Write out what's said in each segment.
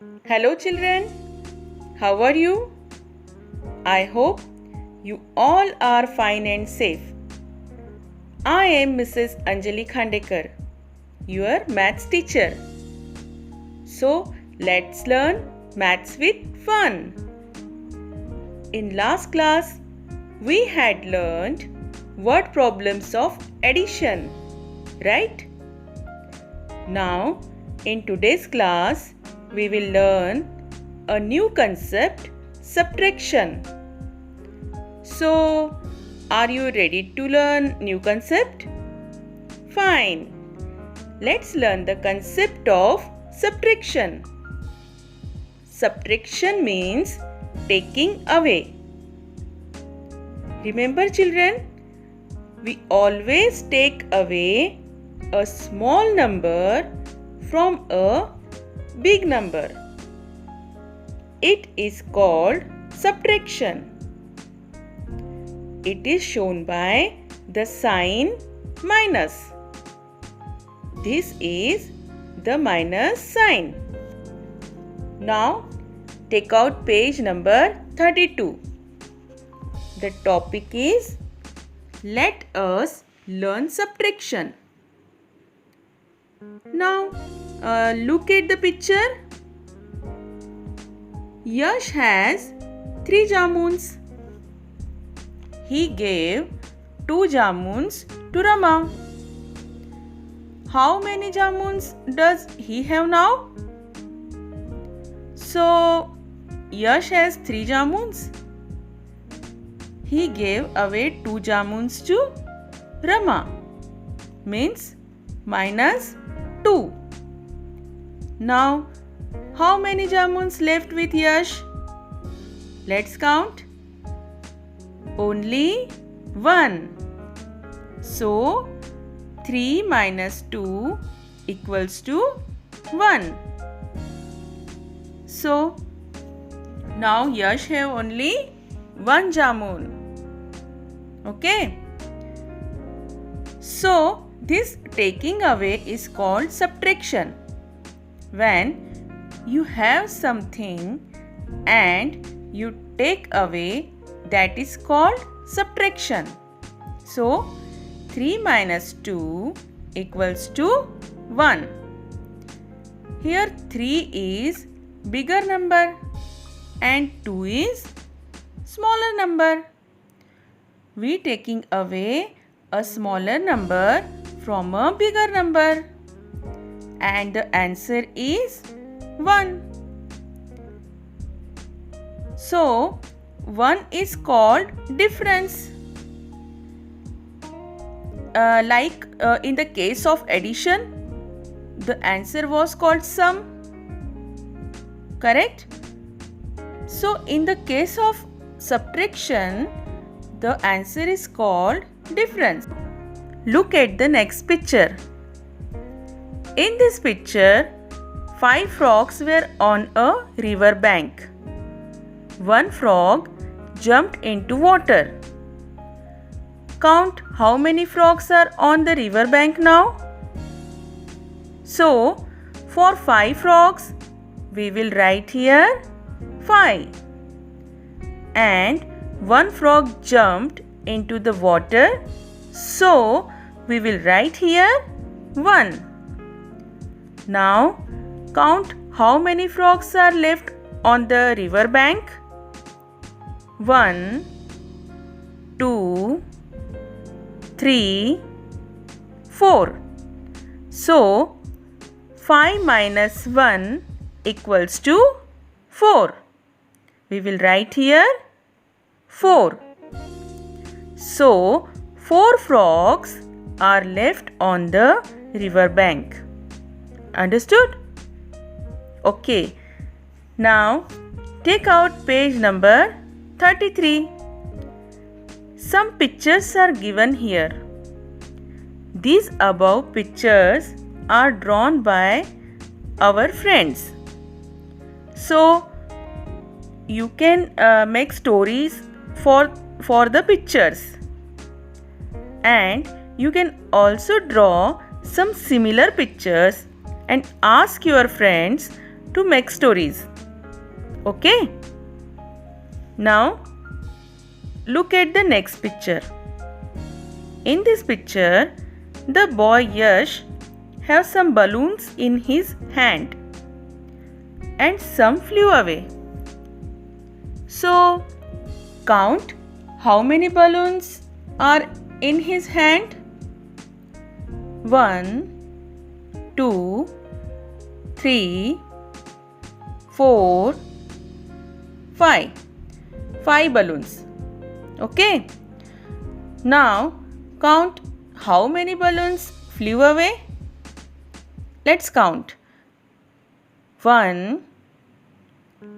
Hello children, how are you? I hope you all are fine and safe. I am Mrs. Anjali Khandekar, your maths teacher. So let's learn maths with fun. In last class, we had learned word problems of addition, right? Now, in today's class, we will learn a new concept, subtraction. So, are you ready to learn new concept? Fine. Let's learn the concept of subtraction. Subtraction means taking away. Remember children, we always take away a small number from a big number. It is called subtraction. It is shown by the sign minus. This is the minus sign. Now take out page number 32. The topic is let us learn subtraction. Now look at the picture. Yash has 3 jamuns. He gave 2 jamuns to Rama. How many jamuns does he have now? So, Yash has 3 jamuns. He gave away 2 jamuns to Rama. Means minus 2. Now, how many jamuns left with Yash? Let's count. Only 1. So, 3 minus 2 equals to 1. So, now Yash have only 1 jamun. Okay. So, this taking away is called subtraction. When you have something and you take away, that is called subtraction. So, 3 minus 2 equals to 1. Here 3 is bigger number and 2 is smaller number. We taking away a smaller number from a bigger number. And the answer is 1. So, 1 is called difference. In the case of addition, the answer was called sum. Correct? So, in the case of subtraction, the answer is called difference. Look at the next picture. In this picture, 5 frogs were on a river bank. One frog jumped into water. Count how many frogs are on the river bank now. So, for 5 frogs, we will write here 5. And one frog jumped into the water. So, we will write here 1. Now, count how many frogs are left on the river bank. 1, 2, 3, 4. So, 5 minus 1 equals to 4. We will write here 4. So, 4 frogs are left on the river bank. Understood? Okay. Now, take out page number 33. Some pictures are given here. These above pictures are drawn by our friends. So, you can make stories for the pictures. And you can also draw some similar pictures and ask your friends to make stories. Okay? Now, look at the next picture. In this picture, the boy Yash has some balloons in his hand and some flew away. So, count how many balloons are in his hand. 1, 2, 3, 4, 5. 5 balloons. Okay. Now count how many balloons flew away. Let's count. 1,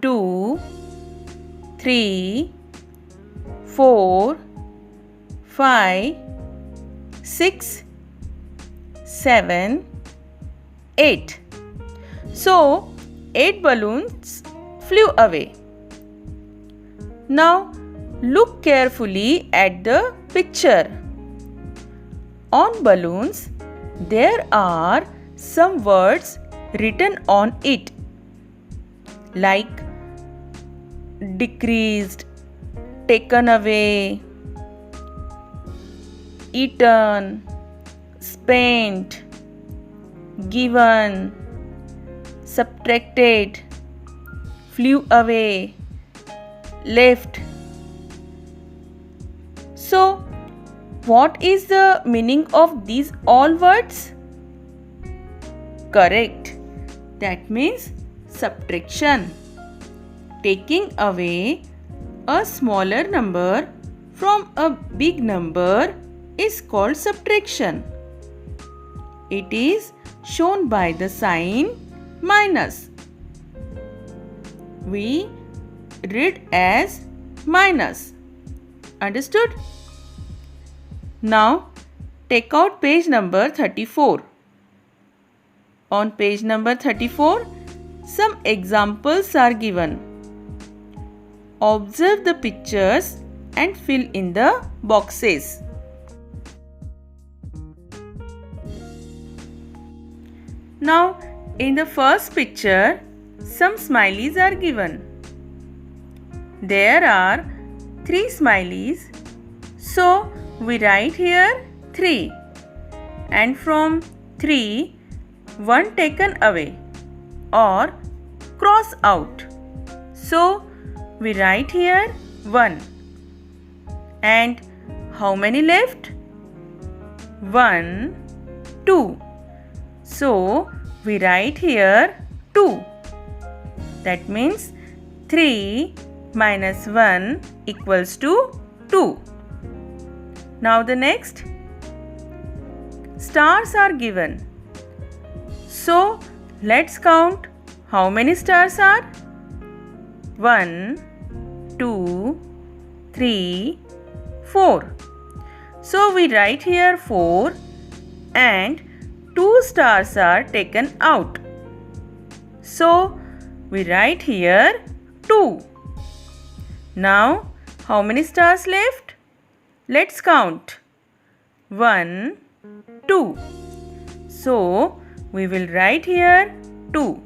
2, 3, 4, 5, 6, 7, 8. So 8 balloons flew away. Now look carefully at the picture. On balloons, there are some words written on it, like decreased, taken away, eaten, spent, given, subtracted, flew away, left. So, what is the meaning of these all words? Correct. That means subtraction. Taking away a smaller number from a big number is called subtraction. It is shown by the sign minus. We read as minus. Understood? Now take out page number 34. On page number 34, some examples are given. Observe the pictures and fill in the boxes. Now, in the first picture, some smileys are given. There are 3 smileys. So, we write here 3. And from 3, 1 taken away or cross out. So, we write here 1. And how many left? 1, 2. So, we write here 2. That means 3 minus 1 equals to 2. Now the next. Stars are given. So, let's count how many stars are. 1, 2, 3, 4. So, we write here 4 and 2 stars are taken out. So, we write here 2. Now, how many stars left? Let's count. 1, 2. So, we will write here 2.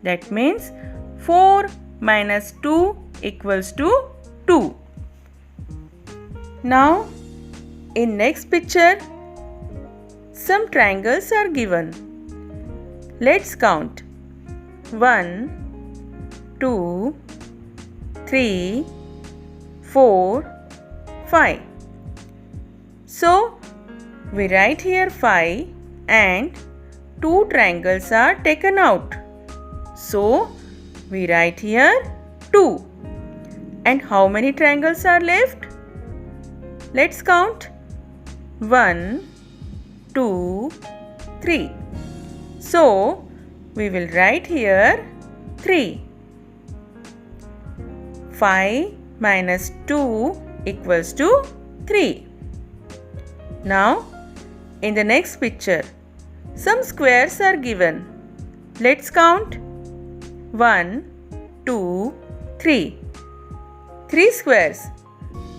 That means 4 minus 2 equals to 2. Now, in next picture, some triangles are given. Let's count. 1, 2, 3, 4, 5. So, we write here 5 and 2 triangles are taken out. So, we write here 2. And how many triangles are left? Let's count. 1, 2, 3. So, we will write here 3. 5 minus 2 equals to 3. Now, in the next picture, some squares are given. Let's count. 1, 2, 3. 3 squares.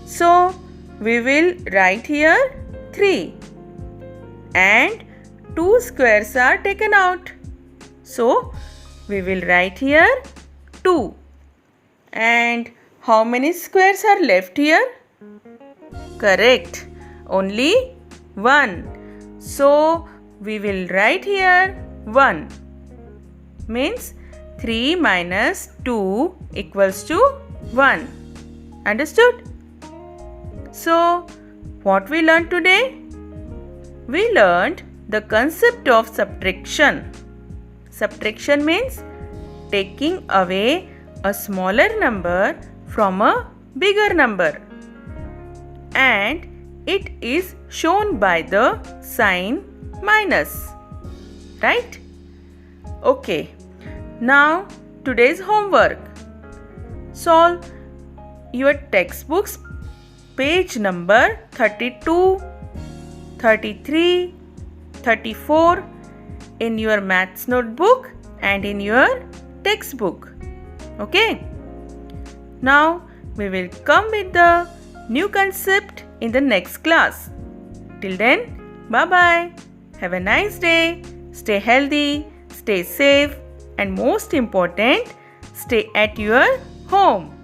So, we will write here 3. And 2 squares are taken out. So, we will write here 2. And how many squares are left here? Correct. Only 1. So we will write here 1. Means 3 minus 2 equals to 1. Understood? So what we learned today? We learned the concept of subtraction. Subtraction means taking away a smaller number from a bigger number, and it is shown by the sign minus. Right? Okay. Now today's homework. Solve your textbook's page number 32, 33, 34 in your maths notebook and in your textbook. Okay? Now we will come with the new concept in the next class. Till then, bye-bye. Have a nice day. Stay healthy, stay safe, and most important, stay at your home.